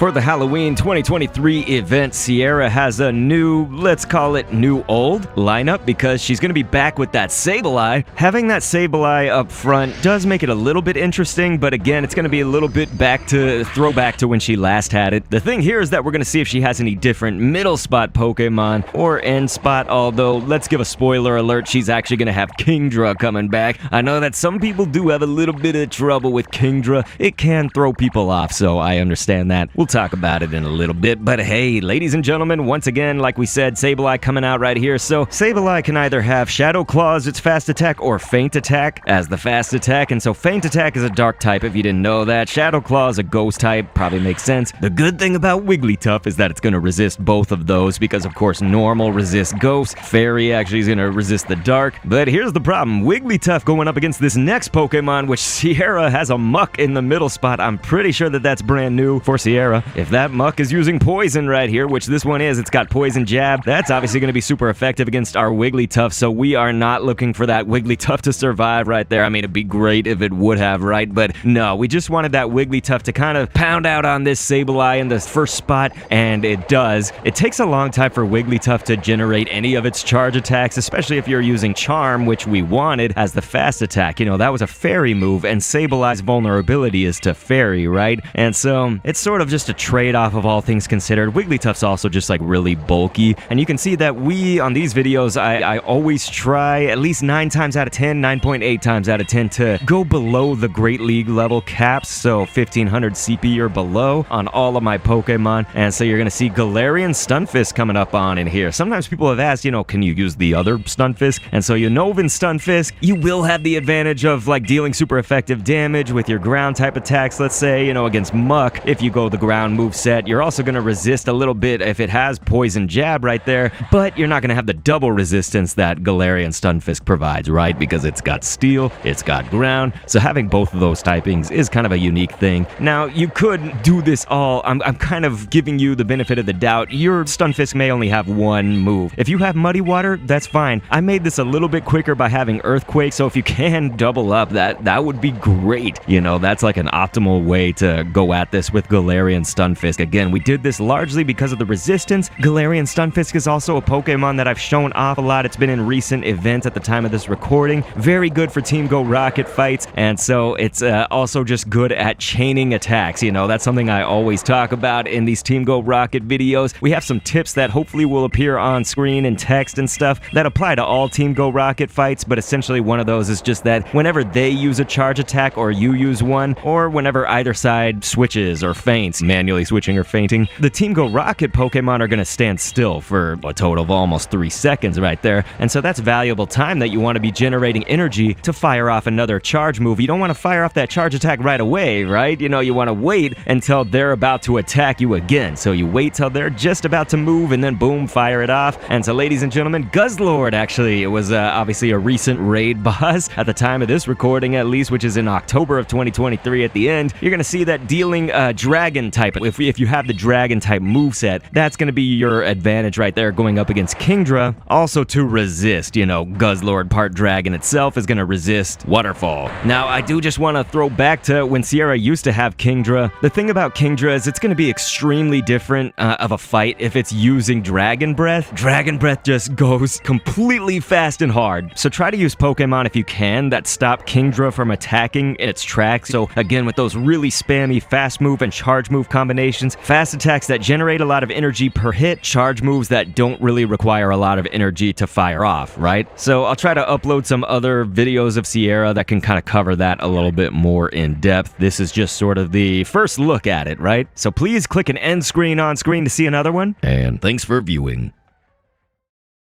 For the Halloween 2023 event, Sierra has a new, let's call it new old lineup because she's going to be back with that Sableye. Having that Sableye up front does make it a little bit interesting, but again, it's going to be a little bit throwback to when she last had it. The thing here is that we're going to see if she has any different middle spot Pokemon or end spot, although let's give a spoiler alert, she's actually going to have Kingdra coming back. I know that some people do have a little bit of trouble with Kingdra. It can throw people off, so I understand that. We'll talk about it in a little bit, but hey, ladies and gentlemen, once again, like we said, Sableye coming out right here. So Sableye can either have Shadow Claw as its fast attack or Feint Attack as the fast attack, and so Feint Attack is a dark type if you didn't know that. Shadow Claw is a ghost type, probably makes sense. The good thing about Wigglytuff is that it's going to resist both of those because of course normal resists ghost, fairy actually is going to resist the dark. But here's the problem, Wigglytuff going up against this next Pokemon, which Sierra has a Muck in the middle spot. I'm pretty sure that that's brand new for Sierra. If that Muck is using poison right here, which this one is, it's got poison jab, that's obviously going to be super effective against our Wigglytuff, so we are not looking for that Wigglytuff to survive right there. I mean, it'd be great if it would have, right? But no, we just wanted that Wigglytuff to kind of pound out on this Sableye in the first spot, and it does. It takes a long time for Wigglytuff to generate any of its charge attacks, especially if you're using Charm, which we wanted as the fast attack. You know, that was a fairy move, and Sableye's vulnerability is to fairy, right? And so it's sort of just a trade-off of all things considered. Wigglytuff's also just like really bulky, and you can see that on these videos, I always try at least 9 times out of 10, 9.8 times out of 10 to go below the Great League level caps, so 1500 CP or below on all of my Pokemon. And so you're gonna see Galarian Stunfisk coming up on in here. Sometimes people have asked, can you use the other Stunfisk? And so Unovan Stunfisk, you will have the advantage of like dealing super effective damage with your ground type attacks, let's say, against Muck. If you go the ground move set, you're also gonna resist a little bit if it has poison jab right there, but you're not gonna have the double resistance that Galarian Stunfisk provides, right? Because it's got steel, it's got ground, so having both of those typings is kind of a unique thing. Now, you could do this all, I'm kind of giving you the benefit of the doubt. Your Stunfisk may only have one move. If you have Muddy Water, that's fine. I made this a little bit quicker by having Earthquake, so if you can double up, that would be great. That's like an optimal way to go at this with Galarian Stunfisk. Again, we did this largely because of the resistance. Galarian Stunfisk is also a Pokemon that I've shown off a lot. It's been in recent events at the time of this recording. Very good for Team Go Rocket fights, and so it's also just good at chaining attacks. That's something I always talk about in these Team Go Rocket videos. We have some tips that hopefully will appear on screen and text and stuff that apply to all Team Go Rocket fights, but essentially one of those is just that whenever they use a charge attack or you use one, or whenever either side switches or feints, manually switching or feinting, the Team Go Rocket Pokemon are going to stand still for a total of almost 3 seconds right there, and so that's valuable time that you want to be generating energy to fire off another charge move. You don't want to fire off that charge attack right away, right? You want to wait until they're about to attack you again, so you wait till they're just about to move and then boom, fire it off. And so ladies and gentlemen, Guzzlord, actually, it was obviously a recent raid boss at the time of this recording at least, which is in October of 2023 at the end. You're going to see that dealing dragon type, if you have the dragon type moveset, that's going to be your advantage right there going up against Kingdra. Also to resist, Guzzlord part dragon itself is going to resist Waterfall. Now, I do just want to throw back to when Sierra used to have Kingdra. The thing about Kingdra is it's going to be extremely different of a fight if it's using Dragon Breath. Dragon Breath just goes completely fast and hard. So try to use Pokemon if you can that stop Kingdra from attacking in its tracks. So again, with those really spammy fast move and charge move combinations, fast attacks that generate a lot of energy per hit, charge moves that don't really require a lot of energy to fire off, right? So I'll try to upload some other videos of Sierra that can kind of cover that a little bit more in depth. This is just sort of the first look at it, right? So please click an end screen on screen to see another one, and thanks for viewing.